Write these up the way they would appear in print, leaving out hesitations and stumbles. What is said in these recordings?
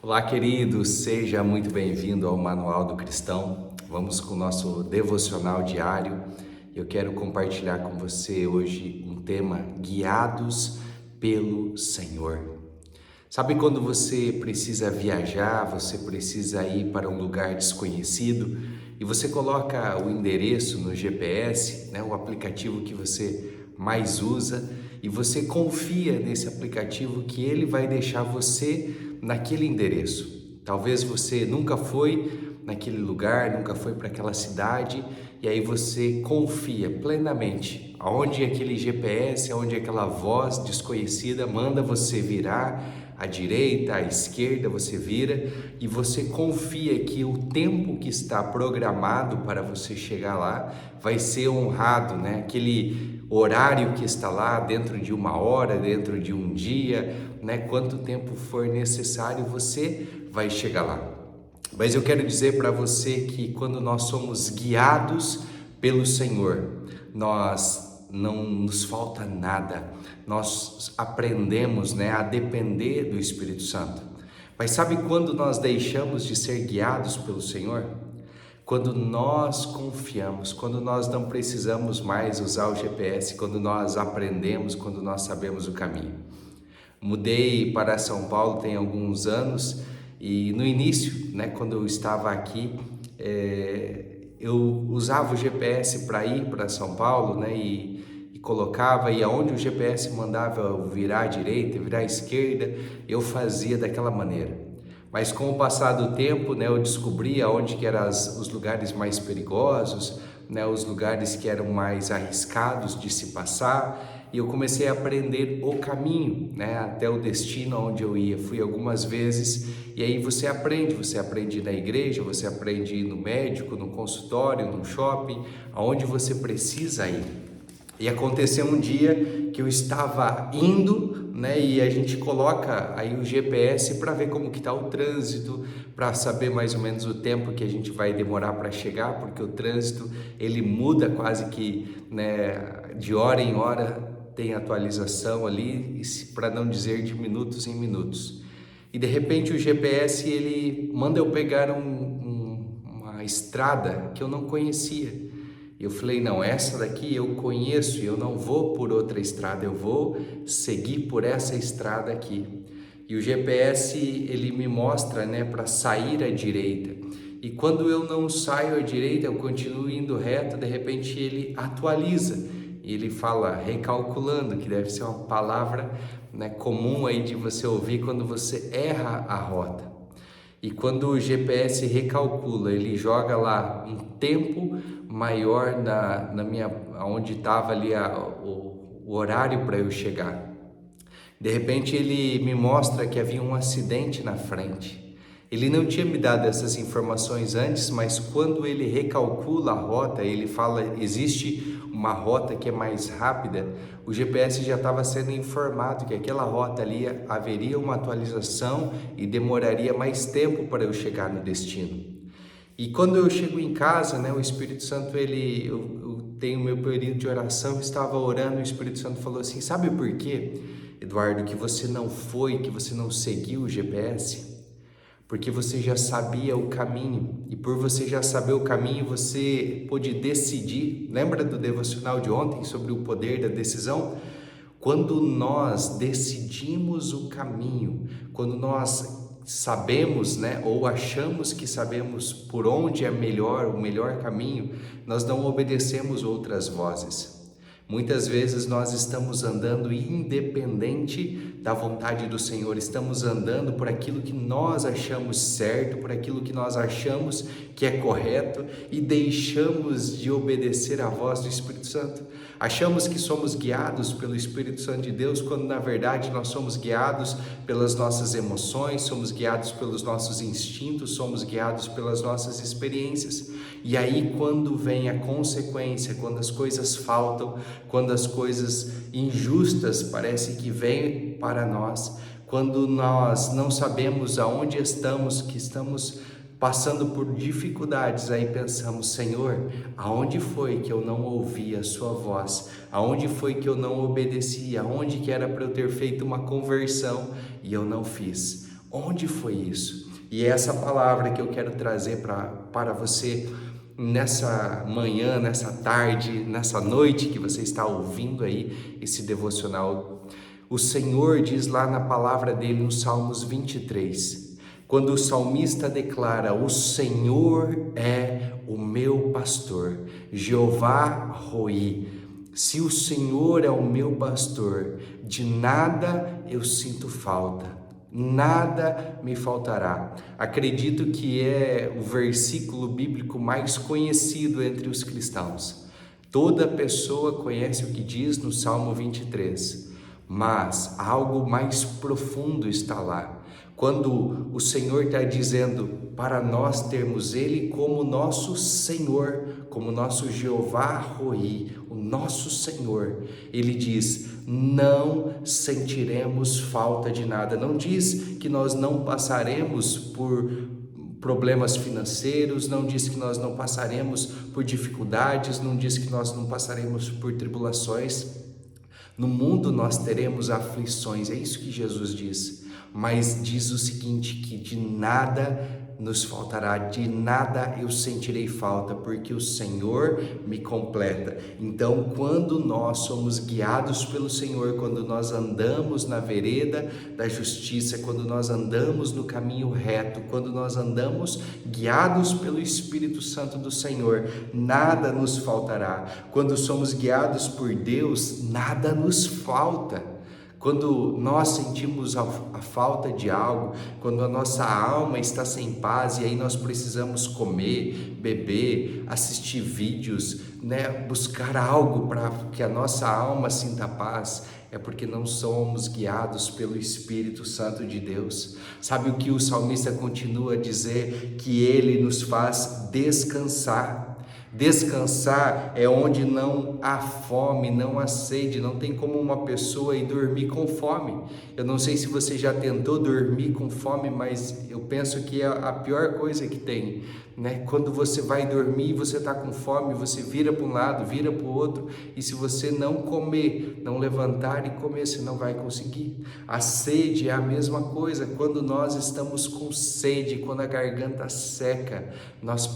Olá, querido, seja muito bem-vindo ao Manual do Cristão. Vamos com o nosso devocional diário. Eu quero compartilhar com você hoje um tema: guiados pelo Senhor. Sabe quando você precisa viajar, você precisa ir para um lugar desconhecido e você coloca o endereço no GPS, o aplicativo que você mais usa, e você confia nesse aplicativo que ele vai deixar você naquele endereço. Talvez você nunca foi naquele lugar, nunca foi para aquela cidade, e aí você confia plenamente aonde aquele GPS, aonde aquela voz desconhecida manda você virar à direita, à esquerda, você vira e você confia que o tempo que está programado para você chegar lá vai ser honrado, Aquele horário que está lá, dentro de uma hora, dentro de um dia, Quanto tempo for necessário, você vai chegar lá. Mas eu quero dizer para você que quando nós somos guiados pelo Senhor, nós não nos falta nada. Nós aprendemos, a depender do Espírito Santo. Mas sabe quando nós deixamos de ser guiados pelo Senhor? Quando nós confiamos, quando nós não precisamos mais usar o GPS, quando nós aprendemos, quando nós sabemos o caminho. Mudei para São Paulo tem alguns anos e no início, quando eu estava aqui, eu usava o GPS para ir para São Paulo, e colocava, e aonde o GPS mandava eu virar à direita, virar à esquerda, eu fazia daquela maneira. Mas com o passar do tempo, eu descobri aonde que eram os lugares mais perigosos, os lugares que eram mais arriscados de se passar, e eu comecei a aprender o caminho, até o destino onde eu ia. Fui algumas vezes, e aí você aprende na igreja, você aprende no médico, no consultório, no shopping, aonde você precisa ir. E aconteceu um dia que eu estava indo, e a gente coloca aí o GPS para ver como que está o trânsito, para saber mais ou menos o tempo que a gente vai demorar para chegar, porque o trânsito ele muda quase que, de hora em hora tem atualização ali, para não dizer de minutos em minutos. E de repente o GPS ele manda eu pegar uma estrada que eu não conhecia. Eu falei, não, essa daqui eu conheço e eu não vou por outra estrada, eu vou seguir por essa estrada aqui. E o GPS ele me mostra, para sair à direita. E quando eu não saio à direita, eu continuo indo reto, de repente ele atualiza. E ele fala recalculando, que deve ser uma palavra, comum aí de você ouvir quando você erra a rota. E quando o GPS recalcula, ele joga lá um tempo maior onde estava ali o horário para eu chegar. De repente ele me mostra que havia um acidente na frente. Ele não tinha me dado essas informações antes, mas quando ele recalcula a rota, ele fala, existe uma rota que é mais rápida, o GPS já estava sendo informado que aquela rota ali haveria uma atualização e demoraria mais tempo para eu chegar no destino. E quando eu chego em casa, o Espírito Santo, eu tenho meu período de oração, estava orando, o Espírito Santo falou assim, sabe por quê, Eduardo, que você não foi, que você não seguiu o GPS? Porque você já sabia o caminho, e por você já saber o caminho, você pôde decidir. Lembra do devocional de ontem sobre o poder da decisão? Quando nós decidimos o caminho, quando nós sabemos, ou achamos que sabemos por onde é o melhor caminho, nós não obedecemos outras vozes. Muitas vezes nós estamos andando independente da vontade do Senhor, estamos andando por aquilo que nós achamos certo, por aquilo que nós achamos que é correto e deixamos de obedecer à voz do Espírito Santo. Achamos que somos guiados pelo Espírito Santo de Deus, quando na verdade nós somos guiados pelas nossas emoções, somos guiados pelos nossos instintos, somos guiados pelas nossas experiências. E aí quando vem a consequência, quando as coisas faltam, quando as coisas injustas parece que vêm para nós, quando nós não sabemos aonde estamos, que estamos passando por dificuldades, aí pensamos, Senhor, aonde foi que eu não ouvi a sua voz? Aonde foi que eu não obedeci? Aonde que era para eu ter feito uma conversão e eu não fiz? Onde foi isso? E é essa palavra que eu quero trazer para você nessa manhã, nessa tarde, nessa noite que você está ouvindo aí esse devocional. O Senhor diz lá na palavra dele no Salmos 23, quando o salmista declara: o Senhor é o meu pastor, Jeová Roi. Se o Senhor é o meu pastor, de nada eu sinto falta, nada me faltará. Acredito que é o versículo bíblico mais conhecido entre os cristãos. Toda pessoa conhece o que diz no Salmo 23, mas algo mais profundo está lá. Quando o Senhor está dizendo para nós termos Ele como nosso Senhor, como nosso Jeová Roi, o nosso Senhor, Ele diz: não sentiremos falta de nada. Não diz que nós não passaremos por problemas financeiros, não diz que nós não passaremos por dificuldades, não diz que nós não passaremos por tribulações. No mundo nós teremos aflições, é isso que Jesus diz. Mas diz o seguinte, que de nada nos faltará, de nada eu sentirei falta, porque o Senhor me completa. Então, quando nós somos guiados pelo Senhor, quando nós andamos na vereda da justiça, quando nós andamos no caminho reto, quando nós andamos guiados pelo Espírito Santo do Senhor, nada nos faltará. Quando somos guiados por Deus, nada nos falta. Quando nós sentimos a falta de algo, quando a nossa alma está sem paz e aí nós precisamos comer, beber, assistir vídeos, buscar algo para que a nossa alma sinta paz, é porque não somos guiados pelo Espírito Santo de Deus. Sabe o que o salmista continua a dizer? Que ele nos faz descansar. Descansar é onde não há fome, não há sede, não tem como uma pessoa ir dormir com fome. Eu não sei se você já tentou dormir com fome, mas eu penso que é a pior coisa que tem, Quando você vai dormir e você está com fome, você vira para um lado, vira para o outro, e se você não comer, não levantar e comer, você não vai conseguir. A sede é a mesma coisa. Quando nós estamos com sede, quando a garganta seca, nós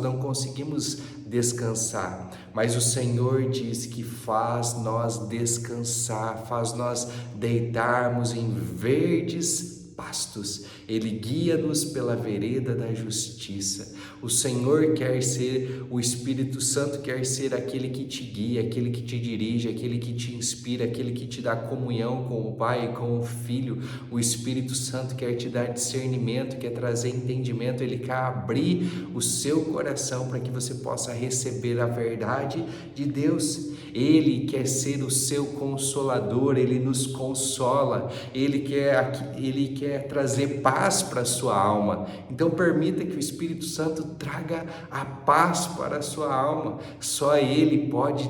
não conseguimos descansar, mas o Senhor diz que faz nós descansar, faz nós deitarmos em verdes pastos. Ele guia-nos pela vereda da justiça. O Senhor quer ser, o Espírito Santo quer ser aquele que te guia, aquele que te dirige, aquele que te inspira, aquele que te dá comunhão com o Pai e com o Filho. O Espírito Santo quer te dar discernimento, quer trazer entendimento, ele quer abrir o seu coração para que você possa receber a verdade de Deus. Ele quer ser o seu consolador, ele nos consola, ele quer trazer paz para a sua alma. Então permita que o Espírito Santo traga a paz para a sua alma. Só ele pode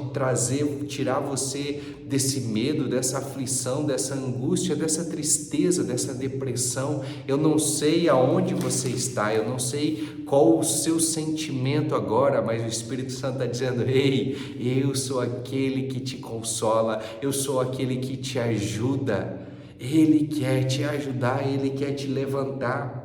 tirar você desse medo, dessa aflição, dessa angústia, dessa tristeza, dessa depressão. Eu não sei aonde você está, eu não sei qual o seu sentimento agora, mas o Espírito Santo está dizendo: ei, eu sou aquele que te consola, eu sou aquele que te ajuda. Ele quer te ajudar, ele quer te levantar.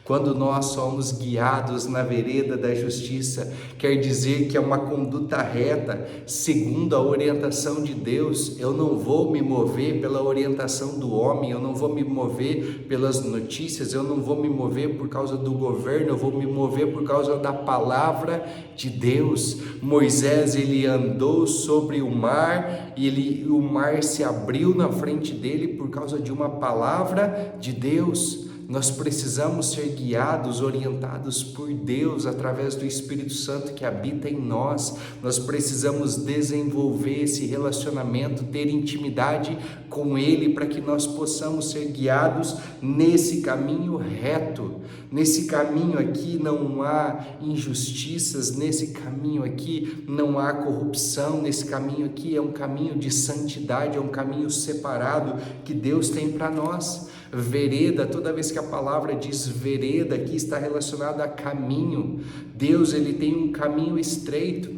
Quando nós somos guiados na vereda da justiça, quer dizer que é uma conduta reta, segundo a orientação de Deus. Eu não vou me mover pela orientação do homem, eu não vou me mover pelas notícias, eu não vou me mover por causa do governo, eu vou me mover por causa da palavra de Deus. Moisés, ele andou sobre o mar e o mar se abriu na frente dele por causa de uma palavra de Deus. Nós precisamos ser guiados, orientados por Deus através do Espírito Santo que habita em nós. Nós precisamos desenvolver esse relacionamento, ter intimidade com Ele para que nós possamos ser guiados nesse caminho reto. Nesse caminho aqui não há injustiças, nesse caminho aqui não há corrupção, nesse caminho aqui é um caminho de santidade, é um caminho separado que Deus tem para nós. Vereda, toda vez que a palavra diz vereda, aqui está relacionada a caminho. Deus, ele tem um caminho estreito.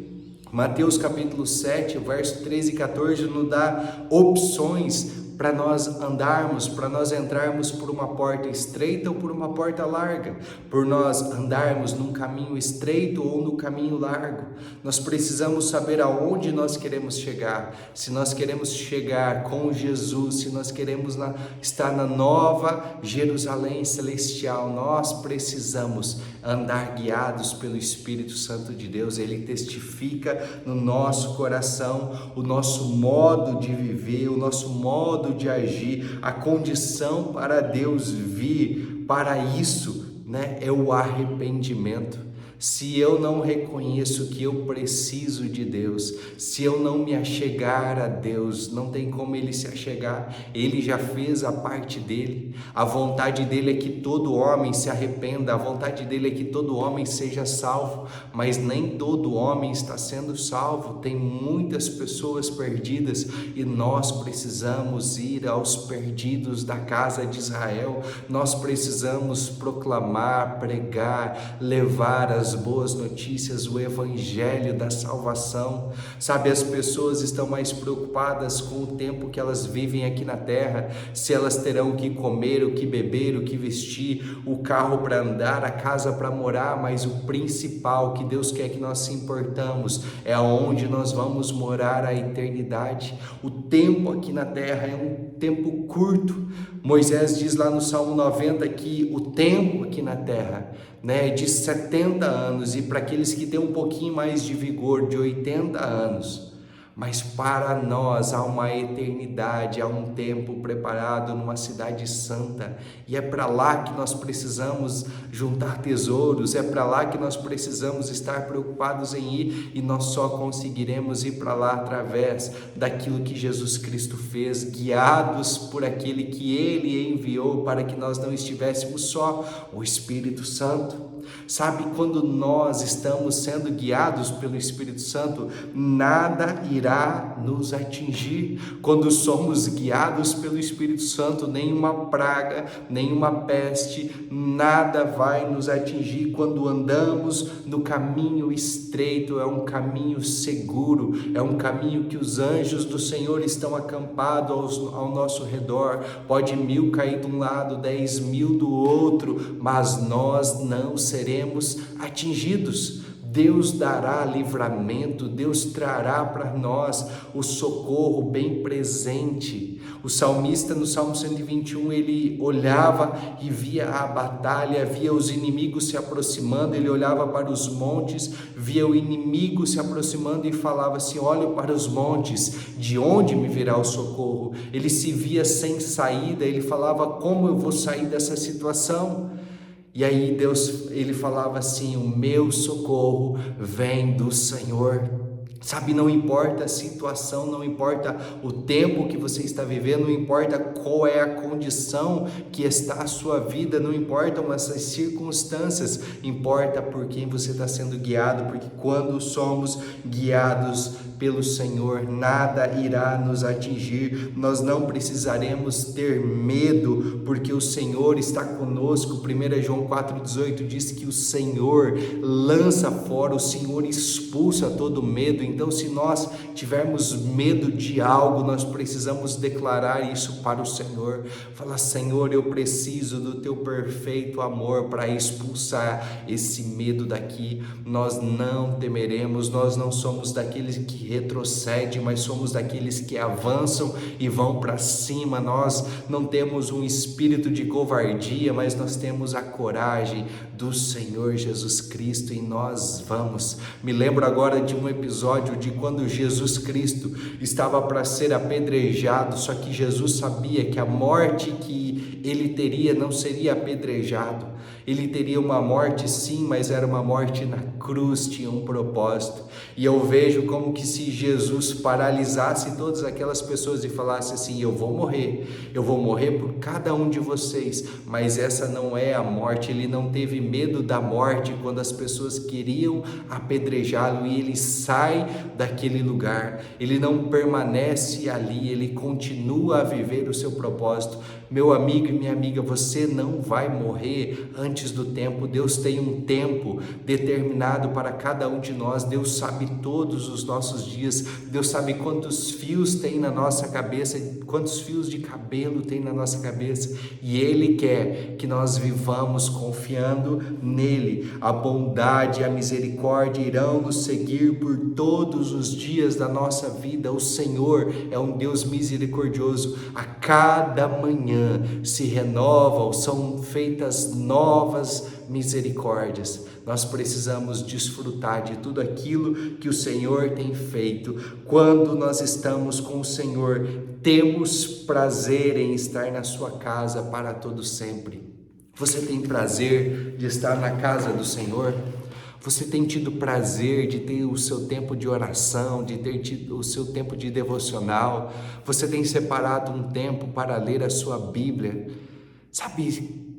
Mateus capítulo 7, verso 13 e 14 nos dá opções para nós andarmos, para nós entrarmos por uma porta estreita ou por uma porta larga, por nós andarmos num caminho estreito ou no caminho largo. Nós precisamos saber aonde nós queremos chegar, se nós queremos chegar com Jesus, se nós queremos estar na nova Jerusalém celestial, nós precisamos andar guiados pelo Espírito Santo de Deus. Ele testifica no nosso coração o nosso modo de viver, o nosso modo de agir, a condição para Deus vir para isso, é o arrependimento. Se eu não reconheço que eu preciso de Deus, se eu não me achegar a Deus, não tem como Ele se achegar. Ele já fez a parte dele. A vontade dele é que todo homem se arrependa, a vontade dele é que todo homem seja salvo, mas nem todo homem está sendo salvo. Tem muitas pessoas perdidas e nós precisamos ir aos perdidos da casa de Israel. Nós precisamos proclamar, pregar, levar as boas notícias, o evangelho da salvação. Sabe, as pessoas estão mais preocupadas com o tempo que elas vivem aqui na terra, se elas terão o que comer, o que beber, o que vestir, o carro para andar, a casa para morar, mas o principal que Deus quer que nós se importamos é aonde nós vamos morar a eternidade. O tempo aqui na terra é um tempo curto. Moisés diz lá no Salmo 90 que o tempo aqui na terra é de 70 anos, e para aqueles que têm um pouquinho mais de vigor, de 80 anos. Mas para nós há uma eternidade, há um tempo preparado numa cidade santa, e é para lá que nós precisamos juntar tesouros, é para lá que nós precisamos estar preocupados em ir, e nós só conseguiremos ir para lá através daquilo que Jesus Cristo fez, guiados por aquele que Ele enviou para que nós não estivéssemos só, o Espírito Santo. Sabe, quando nós estamos sendo guiados pelo Espírito Santo, nada irá nos atingir. Quando somos guiados pelo Espírito Santo, nenhuma praga, nenhuma peste, nada vai nos atingir. Quando andamos no caminho estreito, é um caminho seguro, é um caminho que os anjos do Senhor estão acampados ao nosso redor. Pode 1000 cair de um lado, 10.000 do outro, mas nós não seremos atingidos. Deus dará livramento, Deus trará para nós o socorro bem presente. O salmista no Salmo 121, ele olhava e via a batalha, via os inimigos se aproximando, ele olhava para os montes, via o inimigo se aproximando e falava assim: olho para os montes, de onde me virá o socorro? Ele se via sem saída, ele falava: como eu vou sair dessa situação? E aí ele falava assim: o meu socorro vem do Senhor. Sabe, não importa a situação, não importa o tempo que você está vivendo, não importa qual é a condição que está a sua vida, não importam essas circunstâncias, importa por quem você está sendo guiado, porque quando somos guiados pelo Senhor, nada irá nos atingir. Nós não precisaremos ter medo, porque o Senhor está conosco. 1 João 4,18 diz que o Senhor lança fora, o Senhor expulsa todo medo. Então, se nós tivermos medo de algo, nós precisamos declarar isso para o Senhor. Falar: Senhor, eu preciso do teu perfeito amor para expulsar esse medo daqui. Nós não temeremos, nós não somos daqueles que retrocedem, mas somos daqueles que avançam e vão para cima. Nós não temos um espírito de covardia, mas nós temos a coragem do Senhor Jesus Cristo, e nós vamos. Me lembro agora de um episódio de quando Jesus Cristo estava para ser apedrejado, só que Jesus sabia que a morte que ele teria não seria apedrejado. Ele teria uma morte sim, mas era uma morte na cruz, tinha um propósito. E eu vejo como que se Jesus paralisasse todas aquelas pessoas e falasse assim: eu vou morrer por cada um de vocês, mas essa não é a morte. Ele não teve medo da morte quando as pessoas queriam apedrejá-lo, e ele sai daquele lugar, ele não permanece ali, ele continua a viver o seu propósito. Meu amigo e minha amiga, você não vai morrer antes do tempo. Deus tem um tempo determinado para cada um de nós. Deus sabe todos os nossos dias. Deus sabe quantos fios tem na nossa cabeça, quantos fios de cabelo tem na nossa cabeça, e Ele quer que nós vivamos confiando nele. A bondade e a misericórdia irão nos seguir por todos os dias da nossa vida. O Senhor é um Deus misericordioso. A cada manhã se renovam, são feitas novas misericórdias. Nós precisamos desfrutar de tudo aquilo que o Senhor tem feito. Quando nós estamos com o Senhor, temos prazer em estar na sua casa para todo sempre. Você tem prazer de estar na casa do Senhor? Você tem tido prazer de ter o seu tempo de oração, de ter tido o seu tempo de devocional? Você tem separado um tempo para ler a sua Bíblia? Sabe,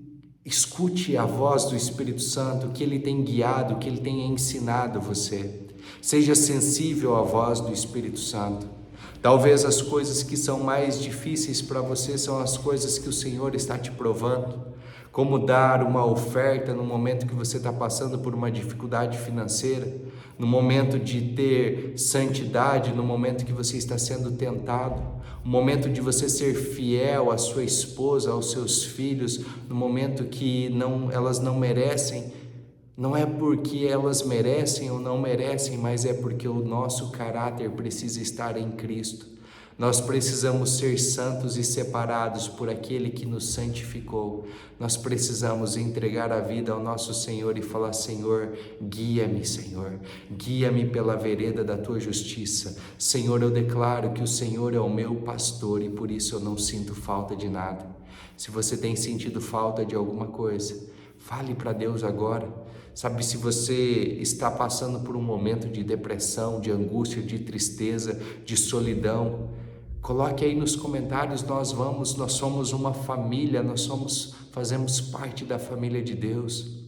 escute a voz do Espírito Santo, que Ele tem guiado, que Ele tem ensinado você. Seja sensível à voz do Espírito Santo. Talvez as coisas que são mais difíceis para você são as coisas que o Senhor está te provando. Como dar uma oferta no momento que você está passando por uma dificuldade financeira, no momento de ter santidade, no momento que você está sendo tentado, o momento de você ser fiel à sua esposa, aos seus filhos, no momento que elas não merecem. Não é porque elas merecem ou não merecem, mas é porque o nosso caráter precisa estar em Cristo. Nós precisamos ser santos e separados por aquele que nos santificou. Nós precisamos entregar a vida ao nosso Senhor e falar: Senhor, guia-me, Senhor, guia-me pela vereda da tua justiça. Senhor, eu declaro que o Senhor é o meu pastor e por isso eu não sinto falta de nada. Se você tem sentido falta de alguma coisa, fale para Deus agora. Sabe, se você está passando por um momento de depressão, de angústia, de tristeza, de solidão, coloque aí nos comentários. Nós somos uma família, fazemos parte da família de Deus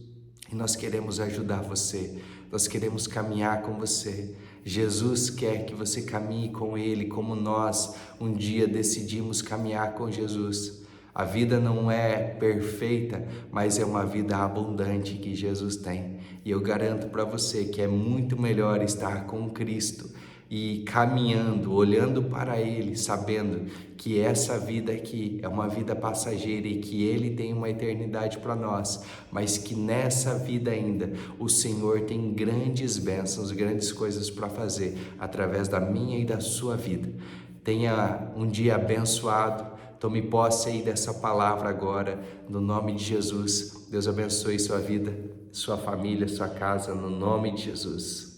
e nós queremos ajudar você, nós queremos caminhar com você. Jesus quer que você caminhe com Ele, como nós um dia decidimos caminhar com Jesus. A vida não é perfeita, mas é uma vida abundante que Jesus tem. E eu garanto para você que é muito melhor estar com Cristo e caminhando, olhando para Ele, sabendo que essa vida aqui é uma vida passageira e que Ele tem uma eternidade para nós, mas que nessa vida ainda o Senhor tem grandes bênçãos, grandes coisas para fazer através da minha e da sua vida. Tenha um dia abençoado. Tome posse aí dessa palavra agora, no nome de Jesus. Deus abençoe sua vida, sua família, sua casa, no nome de Jesus.